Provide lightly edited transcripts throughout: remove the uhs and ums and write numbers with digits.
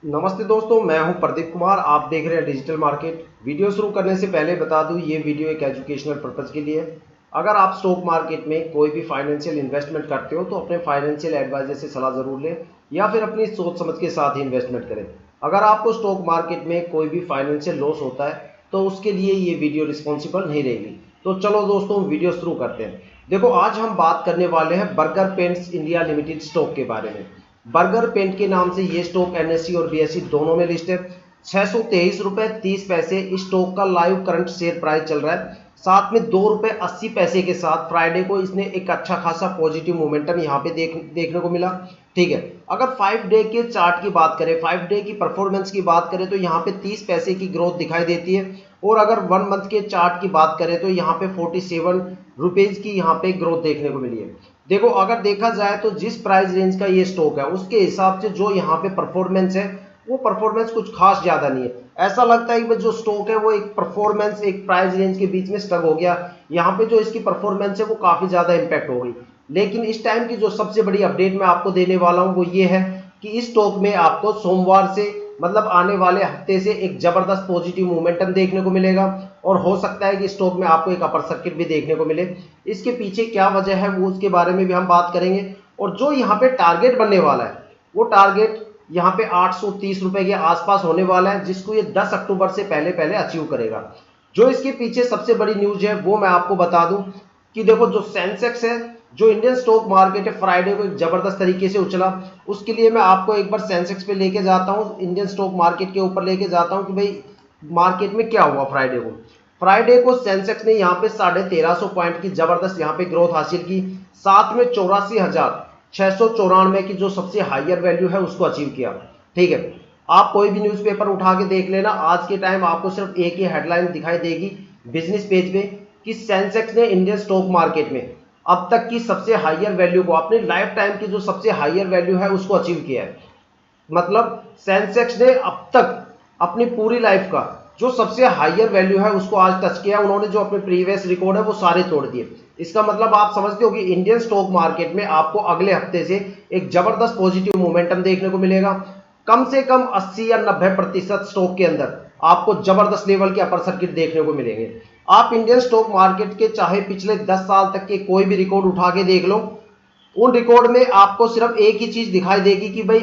नमस्ते दोस्तों, मैं हूं प्रदीप कुमार। आप देख रहे हैं डिजिटल मार्केट। वीडियो शुरू करने से पहले बता दूं, ये वीडियो एक एजुकेशनल पर्पज़ के लिए है। अगर आप स्टॉक मार्केट में कोई भी फाइनेंशियल इन्वेस्टमेंट करते हो तो अपने फाइनेंशियल एडवाइजर से सलाह ज़रूर लें या फिर अपनी सोच समझ के साथ ही इन्वेस्टमेंट करें। अगर आपको स्टॉक मार्केट में कोई भी फाइनेंशियल लॉस होता है तो उसके लिए ये वीडियो रिस्पॉन्सिबल नहीं रहेगी। तो चलो दोस्तों, वीडियो शुरू करते हैं। देखो, आज हम बात करने वाले हैं burger paints India limited stock के बारे में। बर्गर पेंट के नाम से ये स्टॉक एनएसई और बीएसई दोनों में लिस्ट है। 623 रुपये 30 पैसे इस स्टॉक का लाइव करंट शेयर प्राइस चल रहा है। साथ में 2 रुपये 80 पैसे के साथ फ्राइडे को इसने एक अच्छा खासा पॉजिटिव मोमेंटम यहाँ पे देखने को मिला। ठीक है, अगर 5 डे के चार्ट की बात करें, 5 डे की परफॉर्मेंस की बात करें तो यहाँ पे 30 पैसे की ग्रोथ दिखाई देती है। और अगर 1 मंथ के चार्ट की बात करें तो यहाँ पे 47 रुपीज़ की यहाँ पे ग्रोथ देखने को मिली है। देखो, अगर देखा जाए तो जिस प्राइस रेंज का ये स्टॉक है उसके हिसाब से जो यहाँ पे परफॉर्मेंस है वो परफॉर्मेंस कुछ खास ज्यादा नहीं है। ऐसा लगता है कि जो स्टॉक है वो एक परफॉर्मेंस एक प्राइस रेंज के बीच में स्टक हो गया। यहाँ पे जो इसकी परफॉर्मेंस है वो काफी ज्यादा इंपैक्ट हो गई। लेकिन इस टाइम की जो सबसे बड़ी अपडेट मैं आपको देने वाला हूँ वो ये है कि इस स्टॉक में आपको सोमवार से मतलब आने वाले हफ्ते से एक जबरदस्त पॉजिटिव मोमेंटम देखने को मिलेगा। और हो सकता है कि स्टॉक में आपको एक अपर सर्किट भी देखने को मिले। इसके पीछे क्या वजह है वो उसके बारे में भी हम बात करेंगे। और जो यहाँ पे टारगेट बनने वाला है वो टारगेट यहाँ पे 830 रुपए के आसपास होने वाला है, जिसको ये 10 अक्टूबर से पहले पहले अचीव करेगा। जो इसके पीछे सबसे बड़ी न्यूज है वो मैं आपको बता दूं कि देखो, जो सेंसेक्स है, जो इंडियन स्टॉक मार्केट है, फ्राइडे को एक जबरदस्त तरीके से उछला। उसके लिए मैं आपको एक बार सेंसेक्स पे लेके जाता हूं, इंडियन स्टॉक मार्केट के ऊपर लेके जाता हूं कि भाई मार्केट में क्या हुआ फ्राइडे को सेंसेक्स ने यहाँ पे 1350 पॉइंट की जबरदस्त यहाँ पे ग्रोथ हासिल की। साथ में 84,694 की जो सबसे हाइयर वैल्यू है उसको अचीव किया। ठीक है, आप कोई भी न्यूज़पेपर उठा के देख लेना, आज के टाइम आपको सिर्फ एक ही हेडलाइन दिखाई देगी बिजनेस पेज पे कि सेंसेक्स ने इंडियन स्टॉक मार्केट में अब तक की सबसे हाइयर वैल्यू को, अपने लाइफ टाइम की जो सबसे हाइयर वैल्यू है उसको अचीव किया है। मतलब सेंसेक्स ने अब तक अपनी पूरी लाइफ का जो सबसे हाइयर वैल्यू है उसको आज टच किया। उन्होंने जो अपने प्रीवियस रिकॉर्ड है वो सारे तोड़ दिए। इसका मतलब आप समझते हो कि इंडियन स्टॉक मार्केट में आपको अगले हफ्ते से एक जबरदस्त पॉजिटिव मोमेंटम देखने को मिलेगा। कम से कम 80 या 90% स्टॉक के अंदर आपको जबरदस्त लेवल के अपर सर्किट देखने को मिलेंगे। आप इंडियन स्टॉक मार्केट के चाहे पिछले 10 साल तक के कोई भी रिकॉर्ड उठा के देख लो, उन रिकॉर्ड में आपको सिर्फ एक ही चीज दिखाई देगी कि भाई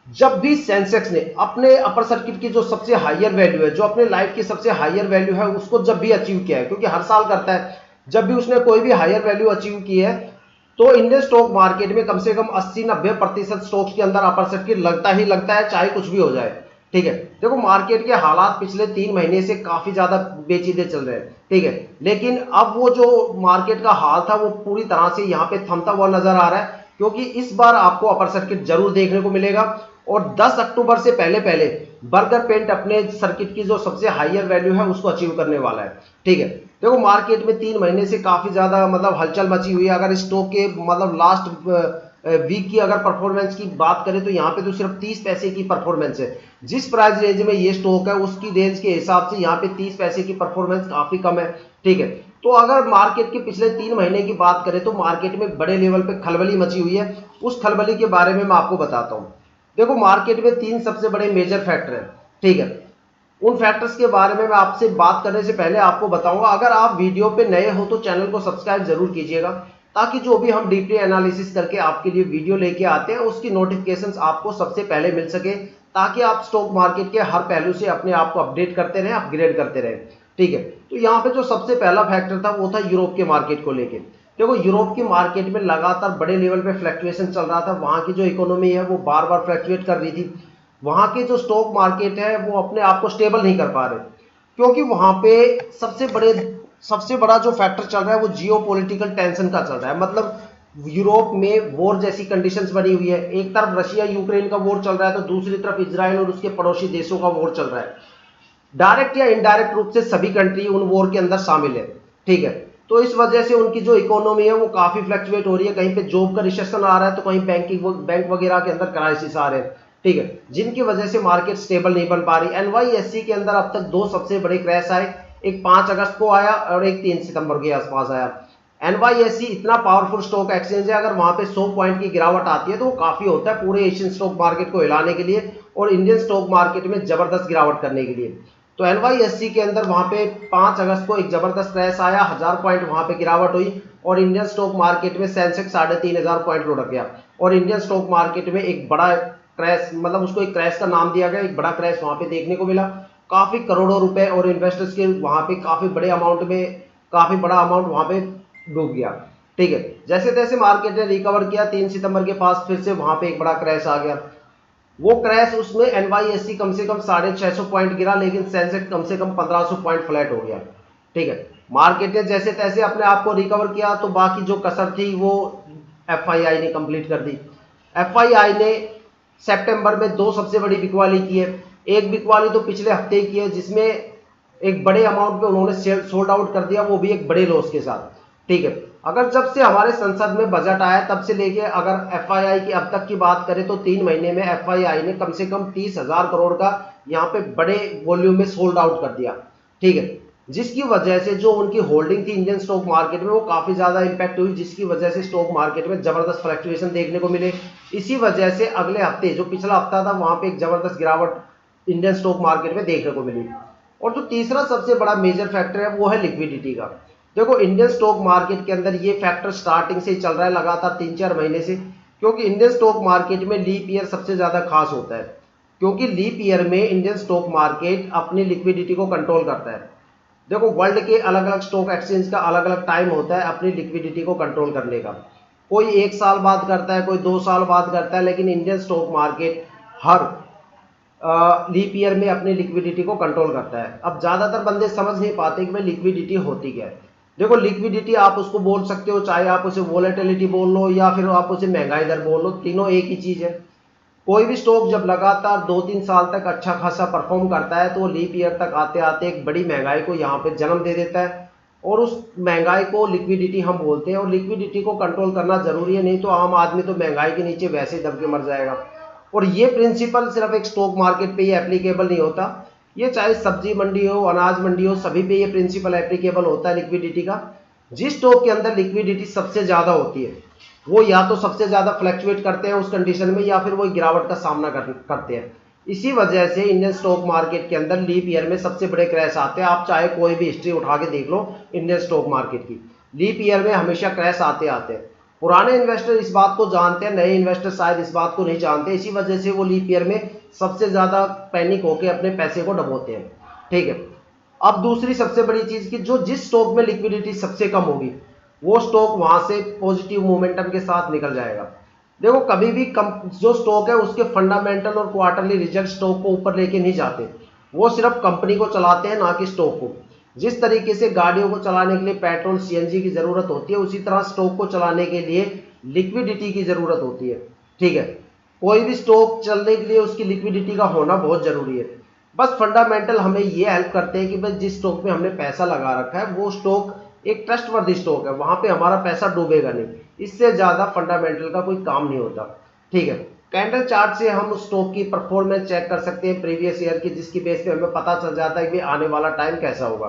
जब भी सेंसेक्स ने अपने अपर सर्किट की जो सबसे हाइयर वैल्यू है, जो अपने लाइफ की सबसे हाइयर वैल्यू है उसको जब भी अचीव किया है, क्योंकि हर साल करता है, जब भी उसने कोई भी हाइयर वैल्यू अचीव की है तो इंडियन स्टॉक मार्केट में कम से कम 80-90% स्टॉक्स के अंदर अपर सर्किट लगता ही लगता है, चाहे कुछ भी हो जाए। ठीक है, देखो मार्केट के हालात पिछले 3 महीने से काफी ज्यादा पेचीदे चल रहे हैं। ठीक है, लेकिन अब वो जो मार्केट का हाल था वो पूरी तरह से यहाँ पे थमता हुआ नजर आ रहा है, क्योंकि इस बार आपको अपर सर्किट जरूर देखने को मिलेगा। और 10 अक्टूबर से पहले पहले बर्गर पेंट अपने सर्किट की जो सबसे हाइयर वैल्यू है उसको अचीव करने वाला है। ठीक है, देखो मार्केट में 3 महीने से काफी ज्यादा मतलब हलचल मची हुई है। अगर स्टॉक के मतलब लास्ट वीक की अगर परफॉर्मेंस की बात करें तो यहाँ पे तो सिर्फ 30 पैसे की परफॉर्मेंस है। जिस प्राइस रेंज में ये स्टॉक है उसकी रेंज के हिसाब से यहाँ पे 30 पैसे की परफॉर्मेंस काफी कम है। ठीक है, तो अगर मार्केट के पिछले 3 महीने की बात करें तो मार्केट में बड़े लेवल पे खलबली मची हुई है। उस खलबली के बारे में मैं आपको बताता हूँ। देखो, मार्केट में 3 सबसे बड़े मेजर फैक्टर हैं। ठीक है, उन फैक्टर्स के बारे में मैं आपसे बात करने से पहले आपको बताऊंगा, अगर आप वीडियो पे नए हो तो चैनल को सब्सक्राइब जरूर कीजिएगा, ताकि जो भी हम डीपली एनालिसिस करके आपके लिए वीडियो लेके आते हैं उसकी नोटिफिकेशंस आपको सबसे पहले मिल सके, ताकि आप स्टॉक मार्केट के हर पहलू से अपने आप को अपडेट करते रहें, अपग्रेड करते रहें। ठीक है, तो यहाँ पे जो सबसे पहला फैक्टर था वो था यूरोप के मार्केट को लेके। देखो, यूरोप की मार्केट में लगातार बड़े लेवल पे फ्लक्चुएशन चल रहा था। वहां की जो इकोनॉमी है वो बार बार फ्लक्चुएट कर रही थी। वहां के जो स्टॉक मार्केट है वो अपने आप को स्टेबल नहीं कर पा रहे, क्योंकि वहां पे सबसे बड़ा जो फैक्टर चल रहा है वो जियो पॉलिटिकल टेंशन का चल रहा है। मतलब यूरोप में वॉर जैसी कंडीशंस बनी हुई है। एक तरफ रशिया यूक्रेन का वॉर चल रहा है तो दूसरी तरफ इजराइल और उसके पड़ोसी देशों का वॉर चल रहा है। डायरेक्ट या इनडायरेक्ट रूप से सभी कंट्री उन वॉर के अंदर शामिल है। ठीक है, तो इस वजह से उनकी जो इकोनॉमी है वो काफी फ्लक्चुएट हो रही है। कहीं पे जॉब का रिसेशन आ रहा है तो कहीं बैंक वगैरह के अंदर क्राइसिस आ रहे हैं। ठीक है, जिनकी वजह से मार्केट स्टेबल नहीं बन पा रही। एनवाईएससी के अंदर अब तक 2 सबसे बड़े क्रैश आए, एक 5 अगस्त को आया और एक 3 सितंबर के आसपास आया। NYSE इतना पावरफुल स्टॉक एक्सचेंज है, अगर वहां पे 100 पॉइंट की गिरावट आती है तो वो काफी होता है पूरे एशियन स्टॉक मार्केट को हिलाने के लिए और इंडियन स्टॉक मार्केट में जबरदस्त गिरावट करने के लिए। तो NYSE के अंदर वहां पे 5 अगस्त को एक जबरदस्त क्रैश आया, 1000 पॉइंट वहां पे गिरावट हुई और इंडियन स्टॉक मार्केट में सेंसेक्स 3500 पॉइंट लुढ़क गया और इंडियन स्टॉक मार्केट में एक बड़ा क्रैश, मतलब उसको एक क्रैश का नाम दिया गया, एक बड़ा क्रैश वहां पे देखने को मिला। काफी करोड़ों रुपए और इन्वेस्टर्स के वहां पे काफी बड़े अमाउंट में, काफी बड़ा अमाउंट वहां पे डूब गया। ठीक है, जैसे तैसे मार्केट ने रिकवर किया, 3 सितंबर के पास फिर से वहां पे एक बड़ा क्रैश आ गया। वो क्रैश, उसमें NYSE कम से कम 650 पॉइंट गिरा, लेकिन सेंसेक्स कम से कम 1500 पॉइंट फ्लैट हो गया। ठीक है, मार्केट ने जैसे तैसे अपने आप को रिकवर किया, तो बाकी जो कसर थी वो FII ने कंप्लीट कर दी। FII ने सितंबर में 2 सबसे बड़ी बिकवाली की है। एक बिकवाली तो पिछले हफ्ते ही की है, जिसमें एक बड़े अमाउंट पे उन्होंने सोल्ड आउट कर दिया, वो भी एक बड़े लॉस के साथ। ठीक है, अगर जब से हमारे संसद में बजट आया तब से लेके अगर FII की अब तक की बात करें तो 3 महीने में FII ने कम से कम 30,000 करोड़ का यहाँ पे बड़े वॉल्यूम में सोल्ड आउट कर दिया। ठीक है, जिसकी वजह से जो उनकी होल्डिंग थी इंडियन स्टॉक मार्केट में वो काफी ज्यादा इंपैक्ट हुई, जिसकी वजह से स्टॉक मार्केट में जबरदस्त फ्लक्चुएशन देखने को मिले। इसी वजह से अगले हफ्ते, जो पिछला हफ्ता था, वहां पे एक जबरदस्त गिरावट इंडियन स्टॉक मार्केट में देखने को मिली। और जो तीसरा सबसे बड़ा मेजर फैक्टर है वो है लिक्विडिटी का। देखो, इंडियन स्टॉक मार्केट के अंदर ये फैक्टर स्टार्टिंग से ही चल रहा है लगातार 3-4 महीने से, क्योंकि इंडियन स्टॉक मार्केट में लीप ईयर सबसे ज्यादा खास होता है, क्योंकि लीप ईयर में इंडियन स्टॉक मार्केट अपनी लिक्विडिटी को कंट्रोल करता है। देखो, वर्ल्ड के अलग अलग स्टॉक एक्सचेंज का अलग अलग टाइम होता है अपनी लिक्विडिटी को कंट्रोल करने का। कोई 1 साल बाद करता है, कोई 2 साल बाद करता है, लेकिन इंडियन स्टॉक मार्केट हर लीप ईयर में अपनी लिक्विडिटी को कंट्रोल करता है। अब ज्यादातर बंदे समझ नहीं पाते कि भाई लिक्विडिटी होती क्या है। देखो, लिक्विडिटी आप उसको बोल सकते हो, चाहे आप उसे वोलेटिलिटी बोल लो या फिर आप उसे महंगाई दर बोल लो, तीनों एक ही चीज है। कोई भी स्टॉक जब लगातार 2-3 साल तक अच्छा खासा परफॉर्म करता है तो वो लीप ईयर तक आते आते एक बड़ी महंगाई को यहाँ पे जन्म दे देता है और उस महंगाई को लिक्विडिटी हम बोलते हैं। और लिक्विडिटी को कंट्रोल करना जरूरी है, नहीं तो आम आदमी तो महंगाई के नीचे वैसे ही दब के मर जाएगा। और ये प्रिंसिपल सिर्फ एक स्टॉक मार्केट पे ही एप्लीकेबल नहीं होता, ये चाहे सब्जी मंडी हो, अनाज मंडी हो, सभी पे ये प्रिंसिपल एप्लीकेबल होता है लिक्विडिटी का। जिस स्टॉक के अंदर लिक्विडिटी सबसे ज्यादा होती है वो या तो सबसे ज्यादा फ्लक्चुएट करते हैं उस कंडीशन में, या फिर वो गिरावट का सामना करते हैं। इसी वजह से इंडियन स्टॉक मार्केट के अंदर लीप ईयर में सबसे बड़े क्रैश आते हैं। आप चाहे कोई भी हिस्ट्री उठा के देख लो इंडियन स्टॉक मार्केट की, लीप ईयर में हमेशा क्रैश आते आते हैं। पुराने इन्वेस्टर इस बात को जानते हैं, नए इन्वेस्टर शायद इस बात को नहीं जानते, इसी वजह से वो लीप ईयर में सबसे ज्यादा पैनिक होकर अपने पैसे को डबोते हैं। ठीक है, अब दूसरी सबसे बड़ी चीज की, जो जिस स्टॉक में लिक्विडिटी सबसे कम होगी वो स्टॉक वहां से पॉजिटिव मोमेंटम के साथ निकल जाएगा। देखो, कभी भी जो स्टॉक है उसके फंडामेंटल और क्वार्टरली रिजल्ट स्टॉक को ऊपर लेके नहीं जाते, वो सिर्फ कंपनी को चलाते हैं, ना कि स्टॉक को। जिस तरीके से गाड़ियों को चलाने के लिए पेट्रोल CNG की जरूरत होती है, उसी तरह स्टॉक को चलाने के लिए लिक्विडिटी की जरूरत होती है। ठीक है, कोई भी स्टॉक चलने के लिए उसकी लिक्विडिटी का होना बहुत जरूरी है। बस फंडामेंटल हमें ये हेल्प करते हैं कि भाई जिस स्टॉक में हमने पैसा लगा रखा है वो स्टॉक एक ट्रस्टवर्दी स्टॉक है, वहां पे हमारा पैसा डूबेगा नहीं, इससे ज्यादा फंडामेंटल का कोई काम नहीं होता। ठीक है, कैंडल चार्ट से हम उस स्टॉक की परफॉर्मेंस चेक कर सकते हैं प्रीवियस ईयर की, जिसकी बेस पे हमें पता चल जाता है कि आने वाला टाइम कैसा होगा।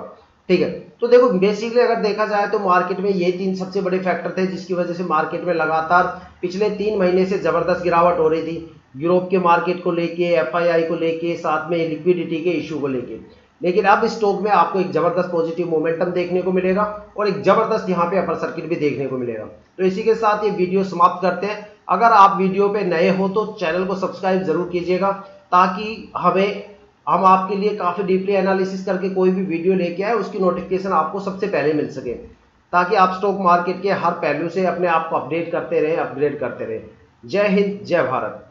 ठीक है, तो देखो बेसिकली अगर देखा जाए तो मार्केट में ये 3 सबसे बड़े फैक्टर थे जिसकी वजह से मार्केट में लगातार पिछले 3 महीने से जबरदस्त गिरावट हो रही थी। यूरोप के मार्केट को लेके, FII को लेके, साथ में लिक्विडिटी के इशू को लेके। लेकिन अब इस स्टॉक में आपको एक जबरदस्त पॉजिटिव मोमेंटम देखने को मिलेगा और एक जबरदस्त यहाँ पे अपर सर्किट भी देखने को मिलेगा। तो इसी के साथ ये वीडियो समाप्त करते हैं। अगर आप वीडियो पे नए हो तो चैनल को सब्सक्राइब जरूर कीजिएगा, ताकि हम आपके लिए काफी डीपली एनालिसिस करके कोई भी वीडियो लेके आए उसकी नोटिफिकेशन आपको सबसे पहले मिल सके, ताकि आप स्टॉक मार्केट के हर पहलू से अपने आप को अपडेट करते रहें, अपग्रेड करते रहें। जय हिंद, जय भारत।